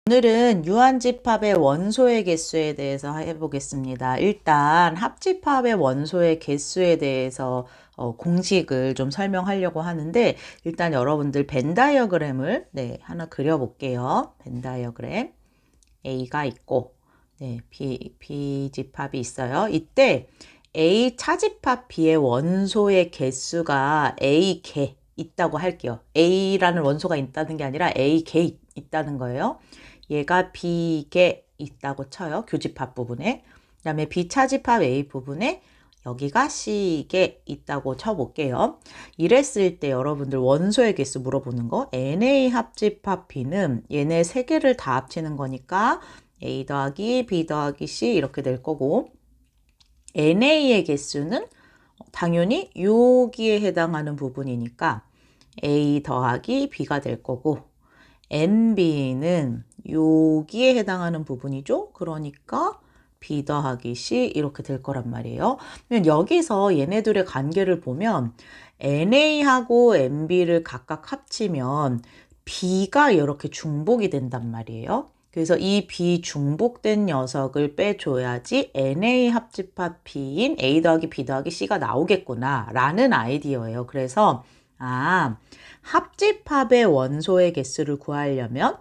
오늘은 유한집합의 원소의 개수에 대해서 해보겠습니다. 일단 합집합의 원소의 개수에 대해서 공식을 좀 설명하려고 하는데, 일단 여러분들 벤 다이어그램을 하나 그려볼게요. 벤 다이어그램 A가 있고 B집합이 있어요. 이때 A 차집합 B의 원소의 개수가 A 개 있다고 할게요. A라는 원소가 있다는 게 아니라 A 개 있다는 거예요. 얘가 B개 있다고 쳐요. 교집합 부분에. 그 다음에 B차집합 A 부분에 여기가 C개 있다고 쳐볼게요. 이랬을 때 여러분들 원소의 개수 물어보는 거, NA 합집합 B는 얘네 세 개를 다 합치는 거니까 A 더하기 B 더하기 C 이렇게 될 거고, NA의 개수는 당연히 여기에 해당하는 부분이니까 A 더하기 B가 될 거고, NB는 여기에 해당하는 부분이죠. 그러니까 B 더하기 C 이렇게 될 거란 말이에요. 여기서 얘네들의 관계를 보면 NA하고 NB를 각각 합치면 B가 이렇게 중복이 된단 말이에요. 그래서 이 비중복된 녀석을 빼줘야지 NA 합집합 B인 A 더하기 B 더하기 C가 나오겠구나 라는 아이디어예요. 그래서 합집합의 원소의 개수를 구하려면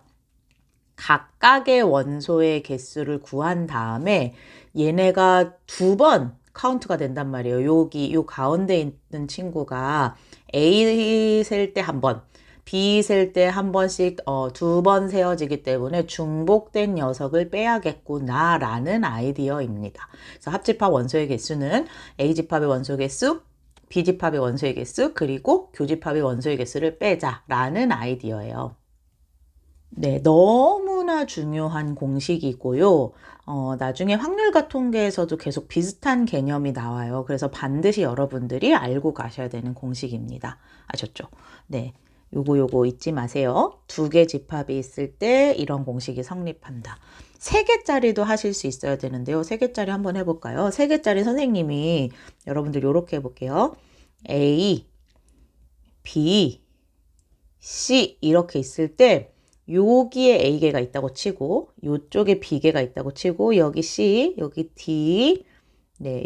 각각의 원소의 개수를 구한 다음에 얘네가 두 번 카운트가 된단 말이에요. 여기 요 가운데 있는 친구가 A 셀 때 한 번, B 셀 때 한 번씩 두 번 세어지기 때문에 중복된 녀석을 빼야겠구나 라는 아이디어입니다. 그래서 합집합 원소의 개수는 A집합의 원소 개수, B집합의 원소의 개수, 그리고 교집합의 원소의 개수를 빼자라는 아이디어예요. 네, 너무나 중요한 공식이고요. 나중에 확률과 통계에서도 계속 비슷한 개념이 나와요. 그래서 반드시 여러분들이 알고 가셔야 되는 공식입니다. 아셨죠? 네. 요거 잊지 마세요. 두 개 집합이 있을 때 이런 공식이 성립한다. 세 개짜리도 하실 수 있어야 되는데요. 세 개짜리 한번 해볼까요? 세 개짜리 선생님이 여러분들 요렇게 해볼게요. A, B, C 이렇게 있을 때 여기에 A개가 있다고 치고 요쪽에 B개가 있다고 치고 여기 C, 여기 D,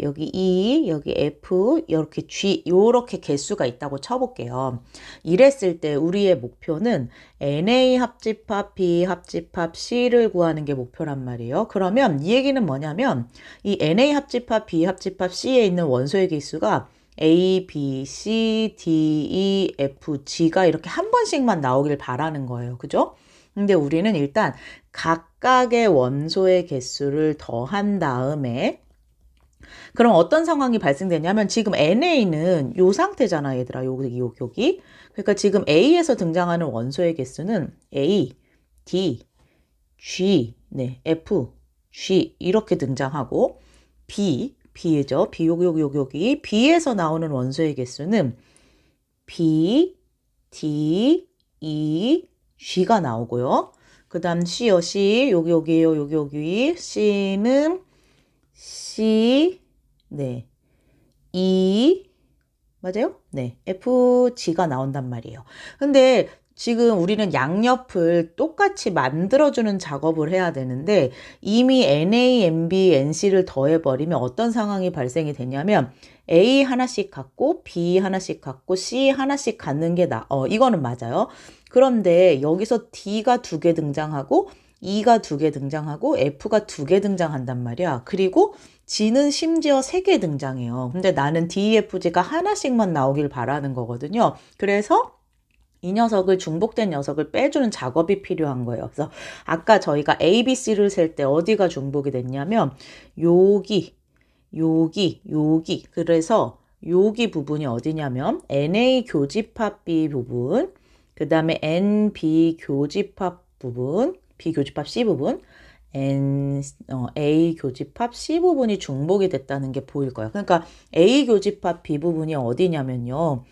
여기 E, 여기 F, 이렇게 G 요렇게 개수가 있다고 쳐볼게요. 이랬을 때 우리의 목표는 NA 합집합 B 합집합 C를 구하는 게 목표란 말이에요. 그러면 이 얘기는 뭐냐면 이 NA 합집합 B 합집합 C에 있는 원소의 개수가 A, B, C, D, E, F, G가 이렇게 한 번씩만 나오길 바라는 거예요. 그죠? 근데 우리는 일단 각각의 원소의 개수를 더한 다음에 그럼 어떤 상황이 발생되냐면 지금 NA는 요 상태잖아, 얘들아. 여기. 그러니까 지금 A에서 등장하는 원소의 개수는 A, D, G, F, G 이렇게 등장하고 B죠. B 여기 B에서 나오는 원소의 개수는 B, D, E, G가 나오고요. 그 다음 C요. C 여기에요. 여기 C는 C, E 맞아요? F, G가 나온단 말이에요. 근데 지금 우리는 양옆을 똑같이 만들어주는 작업을 해야 되는데 이미 NA, NB, NC를 더해버리면 어떤 상황이 발생이 되냐면 A 하나씩 갖고 B 하나씩 갖고 C 하나씩 갖는 게 이거는 맞아요. 그런데 여기서 D가 두 개 등장하고 E가 두 개 등장하고 F가 두 개 등장한단 말이야. 그리고 G는 심지어 세 개 등장해요. 근데 나는 DEFG가 하나씩만 나오길 바라는 거거든요. 그래서 이 녀석을 중복된 녀석을 빼주는 작업이 필요한 거예요. 그래서 아까 저희가 A, B, C를 셀 때 어디가 중복이 됐냐면 여기. 그래서 여기 부분이 어디냐면 NA 교집합 B 부분, 그 다음에 NB 교집합 부분, B 교집합 C 부분, A 교집합 C 부분이 중복이 됐다는 게 보일 거예요. 그러니까 A 교집합 B 부분이 어디냐면요.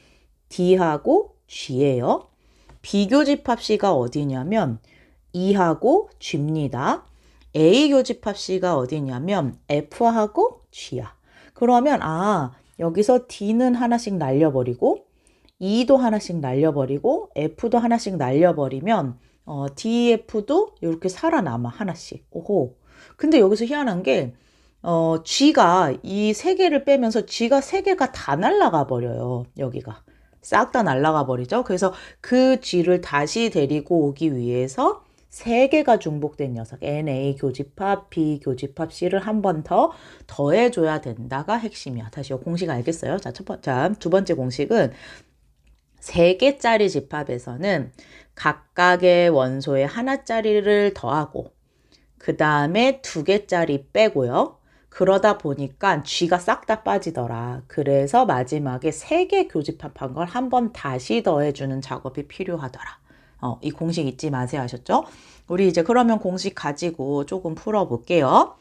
D하고 G예요. B 교집합 C가 어디냐면 E하고 G입니다. A 교집합 C가 어디냐면 F하고 G야. 그러면 여기서 D는 하나씩 날려버리고 E도 하나씩 날려버리고 F도 하나씩 날려버리면 DEF도 이렇게 살아남아 하나씩. 오호. 근데 여기서 희한한 게 G가 이 세 개를 빼면서 G가 세 개가 다 날아가 버려요. 여기가. 싹 다 날아가 버리죠. 그래서 그 G를 다시 데리고 오기 위해서 세 개가 중복된 녀석 NA 교집합, B 교집합 C를 한 번 더 더해줘야 된다가 핵심이야. 다시 공식 알겠어요? 자, 두 번째 공식은 세 개짜리 집합에서는 각각의 원소에 하나짜리를 더하고 그 다음에 두 개짜리 빼고요. 그러다 보니까 G가 싹 다 빠지더라. 그래서 마지막에 세 개 교집합한 걸 한 번 다시 더해주는 작업이 필요하더라. 이 공식 잊지 마세요 하셨죠? 우리 이제 그러면 공식 가지고 조금 풀어볼게요.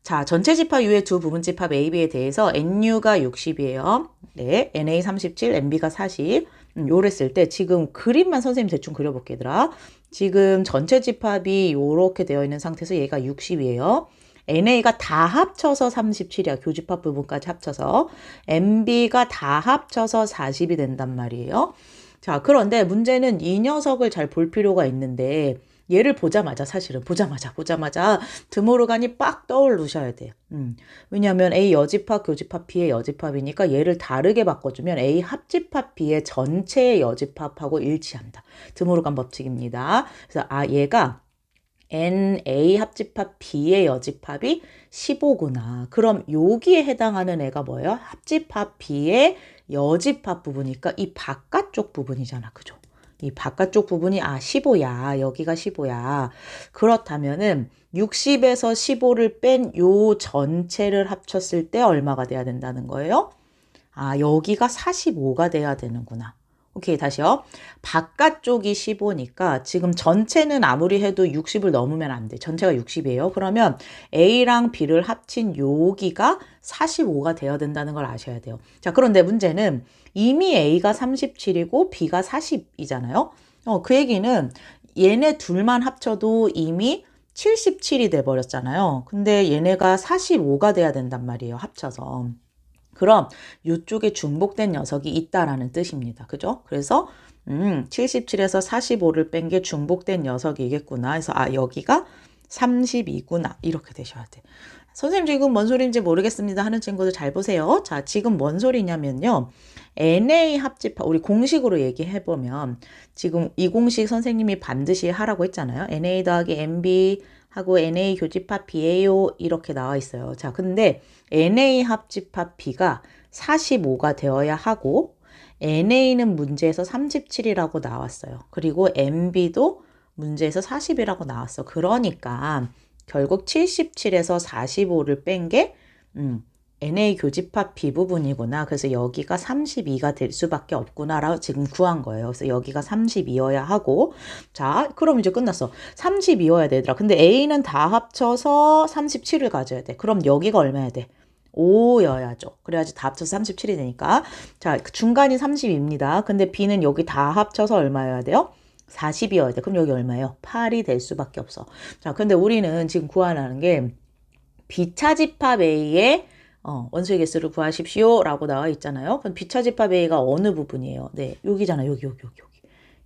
자, 전체 집합 이외의 두 부분 집합 A, B에 대해서 NU가 60이에요. 네, NA 37, NB가 40. 요랬을 때 지금 그림만 선생님 대충 그려볼게 얘들아. 지금 전체 집합이 요렇게 되어 있는 상태에서 얘가 60이에요. NA가 다 합쳐서 37이야. 교집합 부분까지 합쳐서. NB가 다 합쳐서 40이 된단 말이에요. 자, 그런데 문제는 이 녀석을 잘 볼 필요가 있는데 얘를 보자마자 사실은 보자마자 드모르간이 빡 떠오르셔야 돼요. 왜냐하면 A 여집합, 교집합, B의 여집합이니까 얘를 다르게 바꿔주면 A 합집합, B의 전체의 여집합하고 일치한다. 드모르간 법칙입니다. 그래서 얘가 NA 합집합 B의 여집합이 15구나. 그럼 여기에 해당하는 애가 뭐예요? 합집합 B의 여집합 부분이니까 이 바깥쪽 부분이잖아. 그죠? 이 바깥쪽 부분이 15야. 여기가 15야. 그렇다면은 60에서 15를 뺀 요 전체를 합쳤을 때 얼마가 돼야 된다는 거예요? 여기가 45가 돼야 되는구나. 오케이, 다시요. 바깥쪽이 15니까 지금 전체는 아무리 해도 60을 넘으면 안 돼. 전체가 60이에요. 그러면 A랑 B를 합친 여기가 45가 되어야 된다는 걸 아셔야 돼요. 자, 그런데 문제는 이미 A가 37이고 B가 40이잖아요. 그 얘기는 얘네 둘만 합쳐도 이미 77이 돼버렸잖아요. 근데 얘네가 45가 돼야 된단 말이에요. 합쳐서. 그럼 이쪽에 중복된 녀석이 있다라는 뜻입니다. 그죠? 그래서 77에서 45를 뺀 게 중복된 녀석이겠구나. 그래서 여기가 32구나. 이렇게 되셔야 돼. 선생님 지금 뭔 소리인지 모르겠습니다 하는 친구들 잘 보세요. 자, 지금 뭔 소리냐면요. NA 합집합, 우리 공식으로 얘기해보면 지금 이 공식 선생님이 반드시 하라고 했잖아요. NA 더하기 NB 하고 NA 교집합 B예요. 이렇게 나와 있어요. 자, 근데 NA 합집합 B가 45가 되어야 하고 NA는 문제에서 37이라고 나왔어요. 그리고 NB도 문제에서 40이라고 나왔어. 그러니까 결국 77에서 45를 뺀 게 NA 교집합 B 부분이구나. 그래서 여기가 32가 될 수밖에 없구나라고 지금 구한 거예요. 그래서 여기가 32여야 하고 자, 그럼 이제 끝났어. 32여야 되더라. 근데 A는 다 합쳐서 37을 가져야 돼. 그럼 여기가 얼마야 돼? 5여야죠. 그래야지 다 합쳐서 37이 되니까. 자, 중간이 30입니다. 근데 B는 여기 다 합쳐서 얼마여야 돼요? 40이어야 돼. 그럼 여기 얼마예요? 8이 될 수밖에 없어. 자, 근데 우리는 지금 구하라는 게 B차 집합 A의 원소의 개수를 구하십시오 라고 나와 있잖아요. 그럼 B차 집합 A가 어느 부분이에요? 네, 여기잖아. 여기.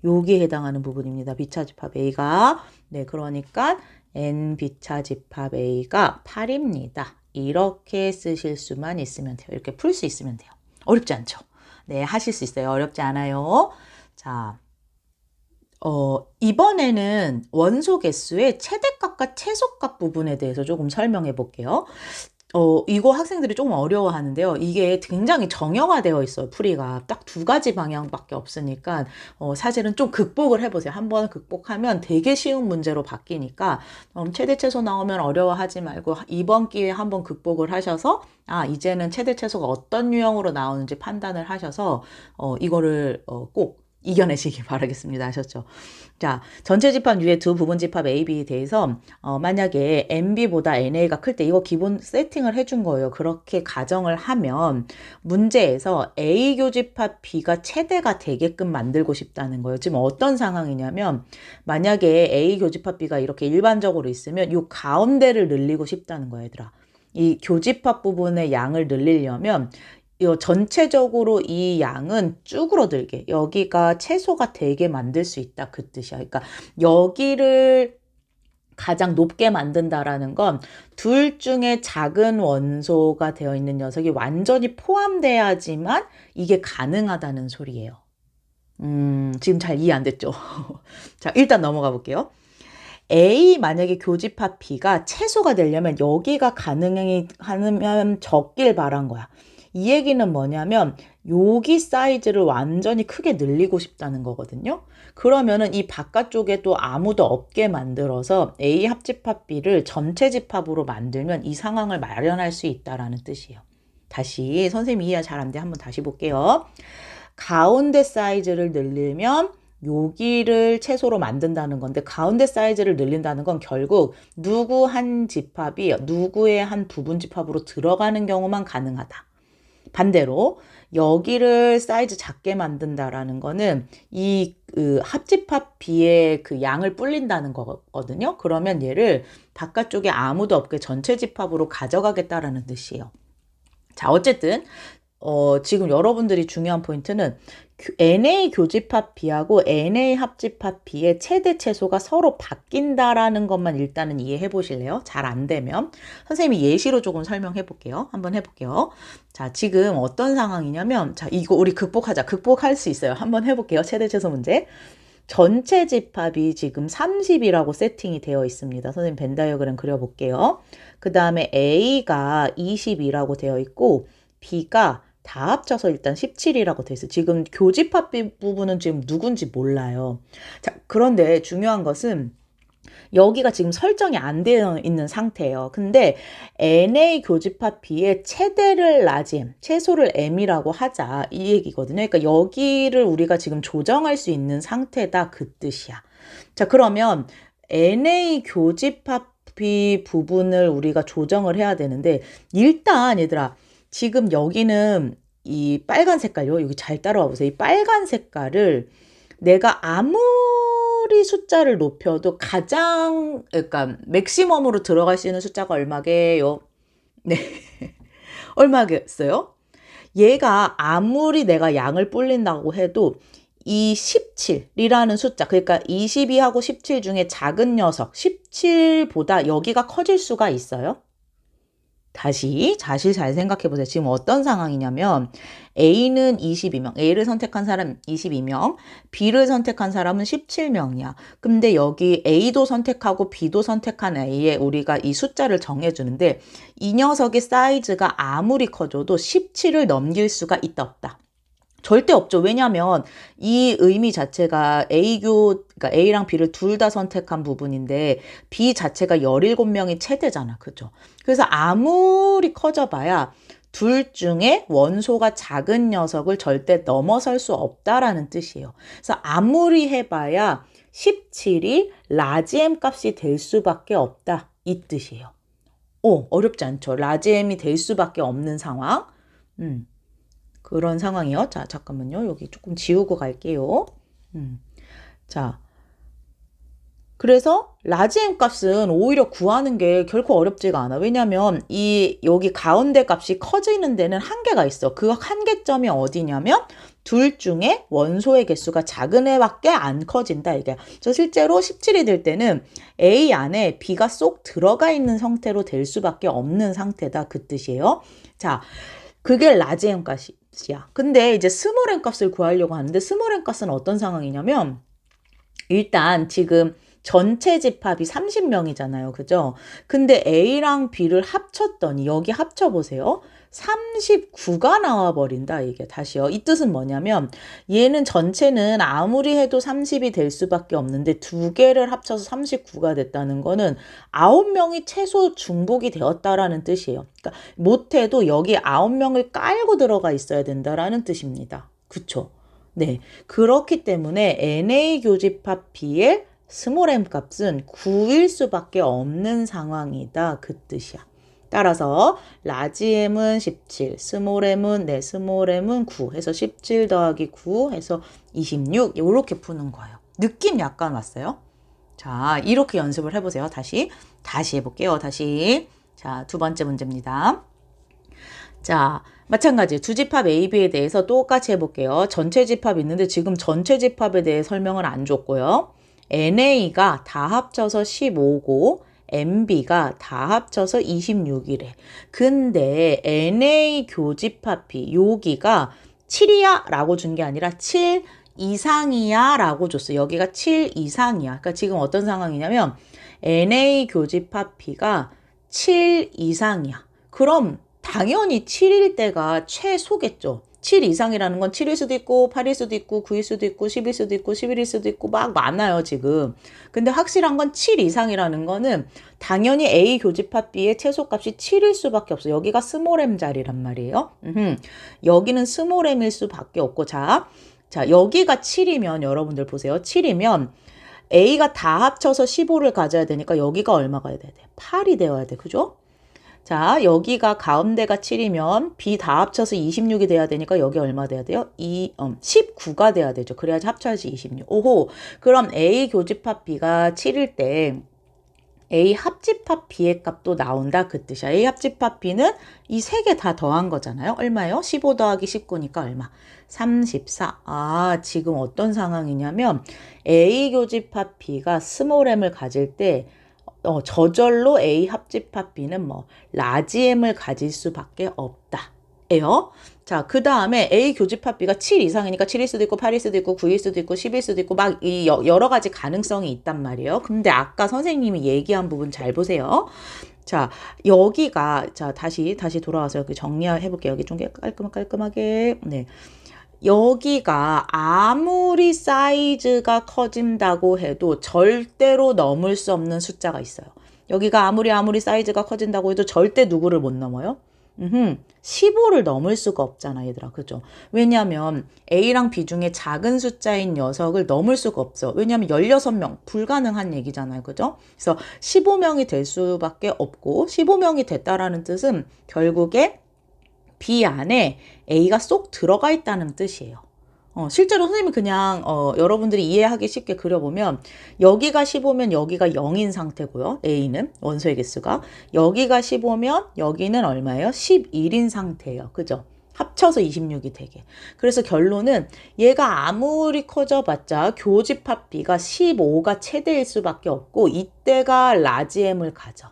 여기에 해당하는 부분입니다. B차 집합 A가. 네, 그러니까 N B차 집합 A가 8입니다. 이렇게 쓰실 수만 있으면 돼요. 이렇게 풀 수 있으면 돼요. 어렵지 않죠? 네, 하실 수 있어요. 어렵지 않아요. 자, 이번에는 원소 개수의 최대값과 최소값 부분에 대해서 조금 설명해 볼게요. 이거 학생들이 조금 어려워하는데요. 이게 굉장히 정형화되어 있어요. 풀이가 딱 두 가지 방향밖에 없으니까 사실은 좀 극복을 해보세요. 한번 극복하면 되게 쉬운 문제로 바뀌니까 최대 최소 나오면 어려워하지 말고 이번 기회에 한번 극복을 하셔서 이제는 최대 최소가 어떤 유형으로 나오는지 판단을 하셔서 이거를 꼭 이겨내시기 바라겠습니다. 하셨죠? 자, 전체 집합 위에 두 부분 집합 A, B에 대해서 만약에 NB보다 NA가 클 때 이거 기본 세팅을 해준 거예요. 그렇게 가정을 하면 문제에서 A 교집합 B가 최대가 되게끔 만들고 싶다는 거예요. 지금 어떤 상황이냐면 만약에 A 교집합 B가 이렇게 일반적으로 있으면 이 가운데를 늘리고 싶다는 거예요, 얘들아. 이 교집합 부분의 양을 늘리려면 전체적으로 이 양은 쭈그러들게, 여기가 채소가 되게 만들 수 있다 그 뜻이야. 그러니까 여기를 가장 높게 만든다라는 건 둘 중에 작은 원소가 되어 있는 녀석이 완전히 포함돼야지만 이게 가능하다는 소리예요. 지금 잘 이해 안 됐죠? 자, 일단 넘어가 볼게요. A 만약에 교집합 B가 채소가 되려면 여기가 가능하면 적길 바란 거야. 이 얘기는 뭐냐면 여기 사이즈를 완전히 크게 늘리고 싶다는 거거든요. 그러면은 이 바깥쪽에 또 아무도 없게 만들어서 A 합집합 B를 전체 집합으로 만들면 이 상황을 마련할 수 있다라는 뜻이에요. 다시 선생님 이해 잘 안 돼. 한번 다시 볼게요. 가운데 사이즈를 늘리면 여기를 채소로 만든다는 건데, 가운데 사이즈를 늘린다는 건 결국 누구 한 집합이 누구의 한 부분 집합으로 들어가는 경우만 가능하다. 반대로 여기를 사이즈 작게 만든다라는 거는 이 합집합 B의 그 양을 불린다는 거거든요. 그러면 얘를 바깥쪽에 아무도 없게 전체 집합으로 가져가겠다라는 뜻이에요. 자, 어쨌든 지금 여러분들이 중요한 포인트는 NA 교집합 B하고 NA 합집합 B의 최대 채소가 서로 바뀐다라는 것만 일단은 이해해 보실래요? 잘 안 되면 선생님이 예시로 조금 설명해 볼게요. 한번 해볼게요. 자, 지금 어떤 상황이냐면, 자, 이거 우리 극복하자. 극복할 수 있어요. 한번 해볼게요. 최대 채소 문제. 전체 집합이 지금 30이라고 세팅이 되어 있습니다. 선생님 벤 다이어그램 그려볼게요. 그 다음에 A가 20이라고 되어 있고 B가 다 합쳐서 일단 17이라고 돼 있어요. 지금 교집합 부분은 지금 누군지 몰라요. 자, 그런데 중요한 것은 여기가 지금 설정이 안 되어 있는 상태예요. 근데 NA 교집합 B의 최대를 라지, 최소를 M이라고 하자 이 얘기거든요. 그러니까 여기를 우리가 지금 조정할 수 있는 상태다 그 뜻이야. 자, 그러면 NA 교집합 B 부분을 우리가 조정을 해야 되는데, 일단 얘들아 지금 여기는 이 빨간 색깔요. 여기 잘 따라와 보세요. 이 빨간 색깔을 내가 아무리 숫자를 높여도 가장, 그러니까 맥시멈으로 들어갈 수 있는 숫자가 얼마게요? 네. 얼마겠어요? 얘가 아무리 내가 양을 불린다고 해도 이 17이라는 숫자, 그러니까 22하고 17 중에 작은 녀석 17보다 여기가 커질 수가 있어요? 다시 잘 생각해 보세요. 지금 어떤 상황이냐면 A는 22명, A를 선택한 사람 22명, B를 선택한 사람은 17명이야. 근데 여기 A도 선택하고 B도 선택한 A에 우리가 이 숫자를 정해주는데, 이 녀석의 사이즈가 아무리 커져도 17을 넘길 수가 있다 없다? 절대 없죠. 왜냐하면 이 의미 자체가 그러니까 A랑 B를 둘 다 선택한 부분인데 B 자체가 17명이 최대잖아. 그죠? 그래서 아무리 커져봐야 둘 중에 원소가 작은 녀석을 절대 넘어설 수 없다라는 뜻이에요. 그래서 아무리 해봐야 17이 라지 M 값이 될 수밖에 없다. 이 뜻이에요. 어렵지 않죠. 라지 M이 될 수밖에 없는 상황. 그런 상황이요. 자, 잠깐만요. 여기 조금 지우고 갈게요. 자, 그래서 라지 M 값은 오히려 구하는 게 결코 어렵지가 않아. 왜냐면 여기 가운데 값이 커지는 데는 한계가 있어. 그 한계점이 어디냐면 둘 중에 원소의 개수가 작은 애밖에 안 커진다 이게. 저 실제로 17이 될 때는 A 안에 B가 쏙 들어가 있는 형태로 될 수밖에 없는 상태다 그 뜻이에요. 자, 그게 라지 M 값이야. 근데 이제 스몰 M 값을 구하려고 하는데, 스몰 M 값은 어떤 상황이냐면, 일단 지금 전체 집합이 30명이잖아요. 그죠? 근데 A랑 B를 합쳤더니 여기 합쳐보세요. 39가 나와버린다. 이게 다시요. 이 뜻은 뭐냐면 얘는 전체는 아무리 해도 30이 될 수밖에 없는데 두 개를 합쳐서 39가 됐다는 거는 9명이 최소 중복이 되었다라는 뜻이에요. 그러니까 못해도 여기 9명을 깔고 들어가 있어야 된다라는 뜻입니다. 그쵸? 네. 그렇기 때문에 NA 교집합 B의 스몰 m 값은 9일 수밖에 없는 상황이다. 그 뜻이야. 따라서 라지 m은 17, 스몰 m은 9 해서 17 더하기 9 해서 26 이렇게 푸는 거예요. 느낌 약간 왔어요? 자, 이렇게 연습을 해보세요. 다시 해볼게요. 자, 두 번째 문제입니다. 자, 마찬가지 두 집합 A, B에 대해서 똑같이 해볼게요. 전체 집합 있는데 지금 전체 집합에 대해 설명을 안 줬고요. NA가 다 합쳐서 15고 MB가 다 합쳐서 26이래. 근데 NA 교집합 B 여기가 7이야 라고 준 게 아니라 7 이상이야 라고 줬어. 여기가 7 이상이야. 그러니까 지금 어떤 상황이냐면 NA 교집합 B가 7 이상이야. 그럼 당연히 7일 때가 최소겠죠. 7 이상이라는 건 7일 수도 있고 8일 수도 있고 9일 수도 있고 10일 수도 있고 11일 수도 있고 막 많아요 지금. 근데 확실한 건 7 이상이라는 거는 당연히 A 교집합 B의 최소값이 7일 수밖에 없어. 여기가 스몰 m 자리란 말이에요. 여기는 스몰 m일 수밖에 없고 자 여기가 7이면 여러분들 보세요. 7이면 A가 다 합쳐서 15를 가져야 되니까 여기가 얼마가 돼야 돼? 8이 되어야 돼. 그죠? 자, 여기가 가운데가 7이면 B 다 합쳐서 26이 돼야 되니까 여기 얼마 돼야 돼요? 19가 돼야 되죠. 그래야지 합쳐야지 26. 오호. 그럼 A 교집합 B가 7일 때 A 합집합 B의 값도 나온다 그 뜻이야. A 합집합 B는 이 세 개 다 더한 거잖아요. 얼마요? 15 더하기 19니까 얼마? 34. 아, 지금 어떤 상황이냐면 A 교집합 B가 스몰 m을 가질 때 저절로 A 합집합 B는 뭐 라지 M을 가질 수밖에 없다. 에요. 자, 그 다음에 A 교집합 B가 7 이상이니까 7일 수도 있고 8일 수도 있고 9일 수도 있고 10일 수도 있고 막 이 여러 가지 가능성이 있단 말이에요. 근데 아까 선생님이 얘기한 부분 잘 보세요. 자, 여기가 자 다시 돌아와서 여기 정리해 볼게요. 여기 좀 깔끔하게. 네. 여기가 아무리 사이즈가 커진다고 해도 절대로 넘을 수 없는 숫자가 있어요. 여기가 아무리 사이즈가 커진다고 해도 절대 누구를 못 넘어요? 15를 넘을 수가 없잖아, 얘들아. 그죠? 왜냐면 A랑 B 중에 작은 숫자인 녀석을 넘을 수가 없어. 왜냐면 16명, 불가능한 얘기잖아요. 그죠? 그래서 15명이 될 수밖에 없고 15명이 됐다라는 뜻은 결국에 B 안에 A가 쏙 들어가 있다는 뜻이에요. 실제로 선생님이 그냥 여러분들이 이해하기 쉽게 그려보면 여기가 15면 여기가 0인 상태고요. A는 원소의 개수가. 여기가 15면 여기는 얼마예요? 11인 상태예요. 그죠? 합쳐서 26이 되게. 그래서 결론은 얘가 아무리 커져봤자 교집합 B가 15가 최대일 수밖에 없고 이때가 라지 M을 가져.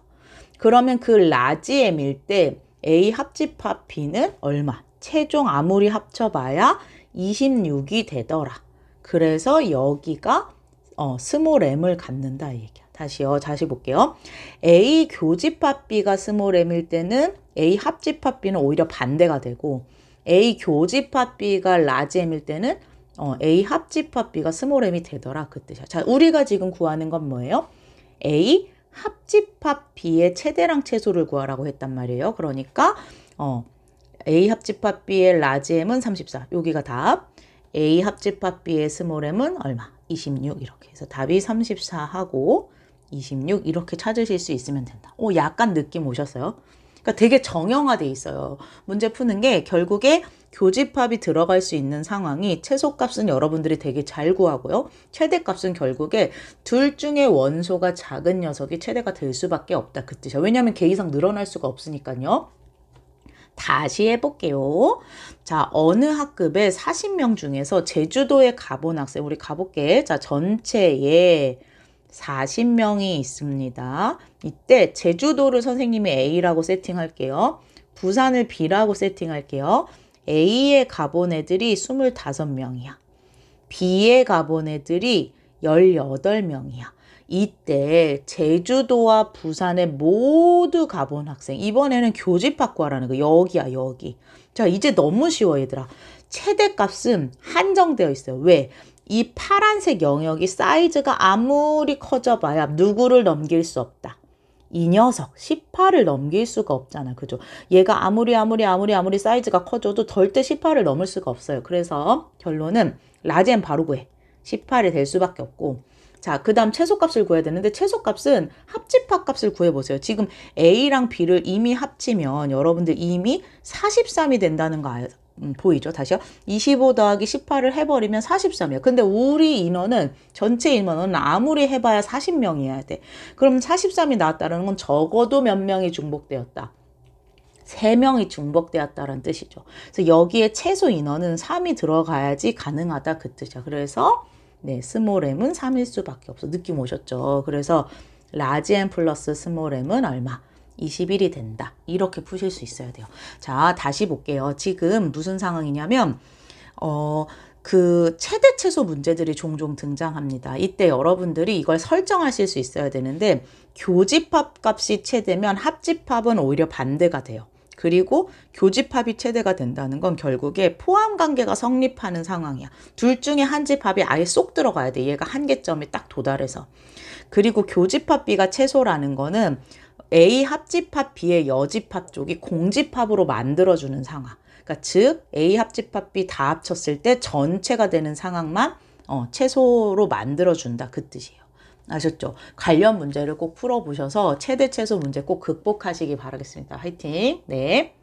그러면 그 라지 M일 때 A 합집합 B는 얼마? 최종 아무리 합쳐봐야 26이 되더라. 그래서 여기가 스몰 m을 갖는다 이 얘기야. 다시 볼게요. A 교집합 B가 스몰 m일 때는 A 합집합 B는 오히려 반대가 되고 A 교집합 B가 라지 m일 때는 A 합집합 B가 스몰 m이 되더라 그 뜻이야. 자, 우리가 지금 구하는 건 뭐예요? A 합집합 B의 최대랑 최소를 구하라고 했단 말이에요. 그러니까 A 합집합 B의 라지 M은 34. 여기가 답. A 합집합 B의 스몰 m은 얼마? 26 이렇게 해서 답이 34하고 26 이렇게 찾으실 수 있으면 된다. 약간 느낌 오셨어요? 그러니까 되게 정형화돼 있어요. 문제 푸는 게 결국에 교집합이 들어갈 수 있는 상황이 최소값은 여러분들이 되게 잘 구하고요. 최대값은 결국에 둘 중에 원소가 작은 녀석이 최대가 될 수밖에 없다 그 뜻이야. 왜냐하면 걔 이상 늘어날 수가 없으니까요. 다시 해볼게요. 자, 어느 학급에 40명 중에서 제주도에 가본 학생, 우리 가볼게. 자, 전체에 40명이 있습니다. 이때 제주도를 선생님이 A라고 세팅할게요. 부산을 B라고 세팅할게요. A에 가본 애들이 25명이야. B에 가본 애들이 18명이야. 이때 제주도와 부산에 모두 가본 학생. 이번에는 교집합 구하라는 거. 여기야, 여기. 자, 이제 너무 쉬워, 얘들아. 최대값은 한정되어 있어요. 왜? 이 파란색 영역이 사이즈가 아무리 커져봐야 누구를 넘길 수 없다. 이 녀석 18을 넘길 수가 없잖아. 그죠? 얘가 아무리 사이즈가 커져도 절대 18을 넘을 수가 없어요. 그래서 결론은 라지엔 바로 구해. 18이 될 수밖에 없고. 자, 그 다음 최소값을 구해야 되는데 최소값은 합집합 값을 구해보세요. 지금 A랑 B를 이미 합치면 여러분들 이미 43이 된다는 거 보이죠? 다시요. 25 더하기 18을 해버리면 43이에요. 근데 우리 인원은 전체 인원은 아무리 해봐야 40명이어야 돼. 그럼 43이 나왔다는 건 적어도 몇 명이 중복되었다. 3명이 중복되었다는 뜻이죠. 그래서 여기에 최소 인원은 3이 들어가야지 가능하다 그 뜻이야. 그래서 네, 스몰 m은 3일 수밖에 없어. 느낌 오셨죠? 그래서 라지 m 플러스 스몰 m은 얼마? 21이 된다. 이렇게 푸실 수 있어야 돼요. 자, 다시 볼게요. 지금 무슨 상황이냐면 그 최대 최소 문제들이 종종 등장합니다. 이때 여러분들이 이걸 설정하실 수 있어야 되는데 교집합 값이 최대면 합집합은 오히려 반대가 돼요. 그리고 교집합이 최대가 된다는 건 결국에 포함 관계가 성립하는 상황이야. 둘 중에 한 집합이 아예 쏙 들어가야 돼. 얘가 한계점이 딱 도달해서. 그리고 교집합 B가 최소라는 거는 A 합집합 B의 여집합 쪽이 공집합으로 만들어주는 상황. 그러니까 즉 A 합집합 B 다 합쳤을 때 전체가 되는 상황만 최소로 만들어준다 그 뜻이에요. 아셨죠? 관련 문제를 꼭 풀어보셔서 최대 최소 문제 꼭 극복하시기 바라겠습니다. 화이팅! 네.